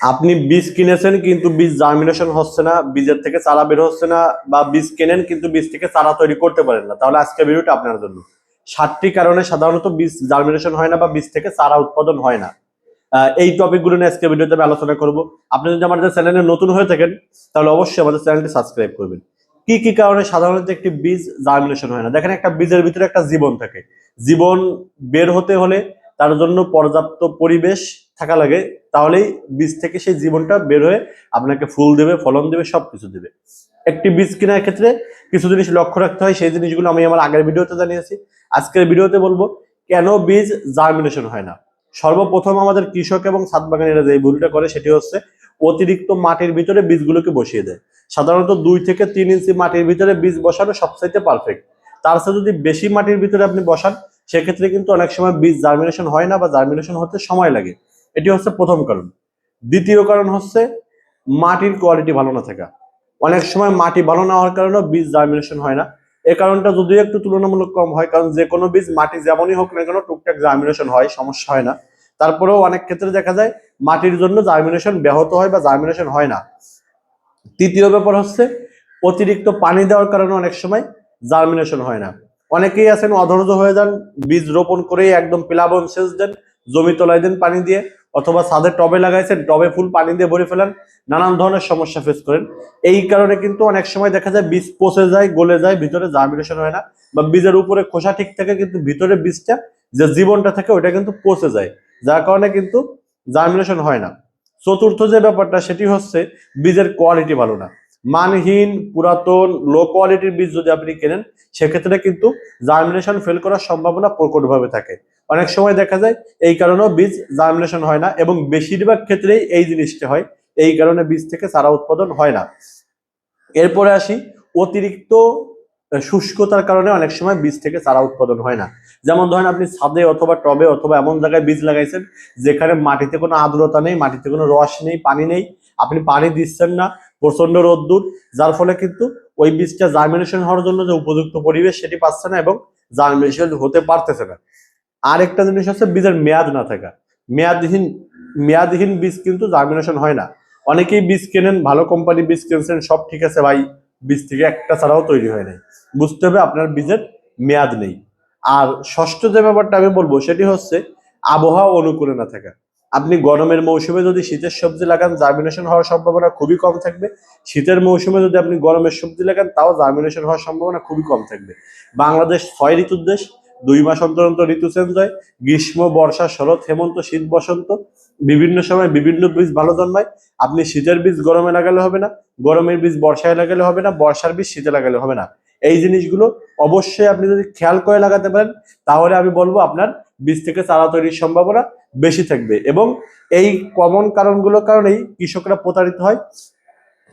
আপনি বীজ কিনেছেন কিন্তু বীজ জার্মিনেশন হচ্ছে না, বীজের থেকে চারা বের হচ্ছে না, বা বীজ কেনেন কিন্তু বীজ থেকে চারা তৈরি করতে পারেন না, তাহলে আজকে ভিডিওটা আপনার জন্য। 7টি কারণে সাধারণত বীজ জার্মিনেশন হয় না বা বীজ থেকে চারা উৎপাদন হয় না। এই টপিকগুলো নিয়ে আজকে ভিডিওতে আমি আলোচনা করব। আপনি যদি আমাদের চ্যানেলে নতুন হয়ে থাকেন তাহলে অবশ্যই আমাদের চ্যানেলটি সাবস্ক্রাইব করবেন। কি কি কারণে সাধারণত একটি বীজ জার্মিনেশন হয় না? দেখেন, একটা বীজের ভিতরে একটা জীবন থাকে। জীবন বের হতে হলে তার জন্য পর্যাপ্ত পরিবেশ থাকা লাগে, তাহলেই বীজ থেকে সেই জীবনটা বের হয়ে আপনাকে ফুল দেবে, ফলন দেবে, সবকিছু দেবে। একটি বীজ কেনার ক্ষেত্রে কিছু জিনিস লক্ষ্য রাখতে হয়, সেই জিনিসগুলো আমি আমার আগের ভিডিওতে জানিয়েছি। আজকের ভিডিওতে বলবো কেন বীজ জার্মিনেশন হয় না। সর্বপ্রথম আমাদের কৃষক এবং ছাদ বাগানীরা যে ভুলটা করে সেটি হচ্ছে অতিরিক্ত মাটির ভিতরে বীজগুলোকে বসিয়ে দেয়। সাধারণত 2 থেকে 3 ইঞ্চি মাটির ভিতরে বীজ বসানো সবচাইতে পারফেক্ট। তার সাথে যদি বেশি মাটির ভিতরে আপনি বসান সেক্ষেত্রে কিন্তু অনেক সময় বীজ জার্মিনেশন হয় না বা জার্মিনেশন হতে সময় লাগে। এটি হচ্ছে প্রথম কারণ। দ্বিতীয় কারণ হচ্ছে মাটির কোয়ালিটি ভালো না থাকা। অনেক সময় মাটি ভালো না হওয়ার কারণেও বীজ জার্মিনেশন হয় না। এই কারণটা যদিও একটু তুলনামূলক কম হয়, কারণ যে কোনো বীজ মাটি যেমনই হোক না কেন টুকটাক জার্মিনেশন হয়, সমস্যা হয় না। তারপরেও অনেক ক্ষেত্রে দেখা যায় মাটির জন্য জার্মিনেশন ব্যাহত হয় বা জার্মিনেশন হয় না। তৃতীয় ব্যাপার হচ্ছে অতিরিক্ত পানি দেওয়ার কারণে অনেক সময় জার্মিনেশন হয় না। অনেকেই আছেন অধৈর্য হয়ে যান, বীজ রোপণ করেই একদম প্লাবন সেচ দেন, জমি তলায় দেন পানি দিয়ে, অথবা ছাদে টবে লাগাইছেন, টবে ফুল পানি দিয়ে ভরে ফেলেন, নানান ধরনের সমস্যা ফেস করেন। এই কারণে কিন্তু অনেক সময় দেখা যায় বীজ পচে যায়, গলে যায়, ভিতরে জার্মিনেশন হয় না। বা বীজের উপরে খোসা ঠিক থাকে কিন্তু ভিতরে বীজটা যে জীবনটা থাকে ওটা কিন্তু পচে যায়, যার কারণে কিন্তু জার্মিনেশন হয় না। চতুর্থ যে ব্যাপারটা সেটি হচ্ছে বীজের কোয়ালিটি ভালো না। মানহীন, পুরাতন, লো কোয়ালিটির বীজ যদি আপনি কেনেন সেক্ষেত্রে কিন্তু জার্মিনেশন ফেল করার সম্ভাবনা প্রকটভাবে থাকে। অনেক সময় দেখা যায় এই কারণেও বীজ জার্মিনেশন হয় না, এবং বেশিরভাগ ক্ষেত্রেই এই জিনিসটা হয়, এই কারণে বীজ থেকে চারা উৎপাদন হয় না। এরপরে আসি অতিরিক্ত শুষ্কতার কারণে অনেক সময় বীজ থেকে চারা উৎপাদন হয় না। যেমন ধরেন আপনি ছাদে অথবা টবে অথবা এমন জায়গায় বীজ লাগাইছেন যেখানে মাটিতে কোনো আর্দ্রতা নেই, মাটিতে কোনো রস নেই, পানি নেই, আপনি পানি দিচ্ছেন না, প্রচন্ড রোদ্দুর, যার ফলে কিন্তু ওই বীজটা জার্মিনেশন হওয়ার জন্য যে উপযুক্ত পরিবেশ সেটি পাচ্ছে না এবং জার্মিনেশন হতে পারতেছে না। আরেকটা জিনিস হচ্ছে বীজের মেয়াদ না থাকা। মেয়াদহীন মেয়াদহীন বীজ কিন্তু জার্মিনেশন হয় না। অনেকেই বীজ কেনেন, ভালো কোম্পানি বীজ কিনছেন, সব ঠিক আছে ভাই, বীজ থেকে একটা ছাড়াও তৈরি হয় নাই। বুঝতে হবে আপনার বীজের মেয়াদ নেই। আর ষষ্ঠ যে ব্যাপারটা আমি বলবো সেটি হচ্ছে আবহাওয়া অনুকূলে না থাকা। আপনি গরমের মৌসুমে যদি শীতের সবজি লাগান জার্মিনেশন হওয়ার সম্ভাবনা খুবই কম থাকবে। শীতের মৌসুমে যদি আপনি গরমের সবজি লাগান তাও জার্মিনেশন হওয়ার সম্ভাবনা খুবই কম থাকবে। বাংলাদেশ 6 ঋতুর দেশ, 2 মাস অন্তর অন্তর ঋতু চেঞ্জ হয়। গ্রীষ্ম, বর্ষা, শরৎ, হেমন্ত, শীত, বসন্ত, বিভিন্ন সময় বিভিন্ন বীজ ভালো জন্মায়। আপনি শীতের বীজ গরমে লাগালে হবে না, গরমের বীজ বর্ষায় লাগালে হবে না, বর্ষার বীজ শীতে লাগালে হবে না। এই জিনিসগুলো অবশ্যই আপনি যদি খেয়াল করে লাগাতে পারেন তাহলে আমি বলবো আপনার বীজ থেকে চারা তৈরির সম্ভাবনা বেশি থাকবে। এবং এই কমন কারণগুলোর কারণেই কৃষকরা প্রতারিত হয়।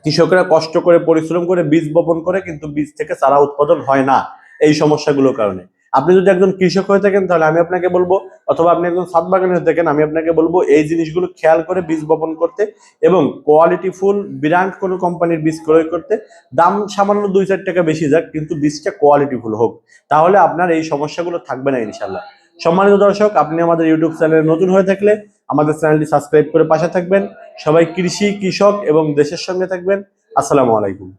কৃষকরা কষ্ট করে পরিশ্রম করে বীজ বপন করে কিন্তু বীজ থেকে চারা উৎপাদন হয় না এই সমস্যাগুলোর কারণে। আপনি যদি একজন কৃষক হয়ে থাকেন তাহলে আমি আপনাকে বলবো, অথবা আপনি একজন ছাদ বাগানি হয়ে থাকেন আমি আপনাকে বলবো এই জিনিসগুলো খেয়াল করে বীজ বপন করতে এবং কোয়ালিটি ফুল ব্র্যান্ড কোনো কোম্পানির বীজ ক্রয় করতে। দাম সামান্য 2-4 টাকা বেশি যাক কিন্তু বীজটা কোয়ালিটি ফুল হোক, তাহলে আপনার এই সমস্যাগুলো থাকবে না ইনশাল্লাহ। সম্মানিত দর্শক, আপনি আমাদের ইউটিউব চ্যানেলে নতুন হয়ে থাকলে আমাদের চ্যানেলটি সাবস্ক্রাইব করে পাশে থাকবেন। সবাই কৃষি, কৃষক এবং দেশের সঙ্গে থাকবেন। আসসালামু আলাইকুম।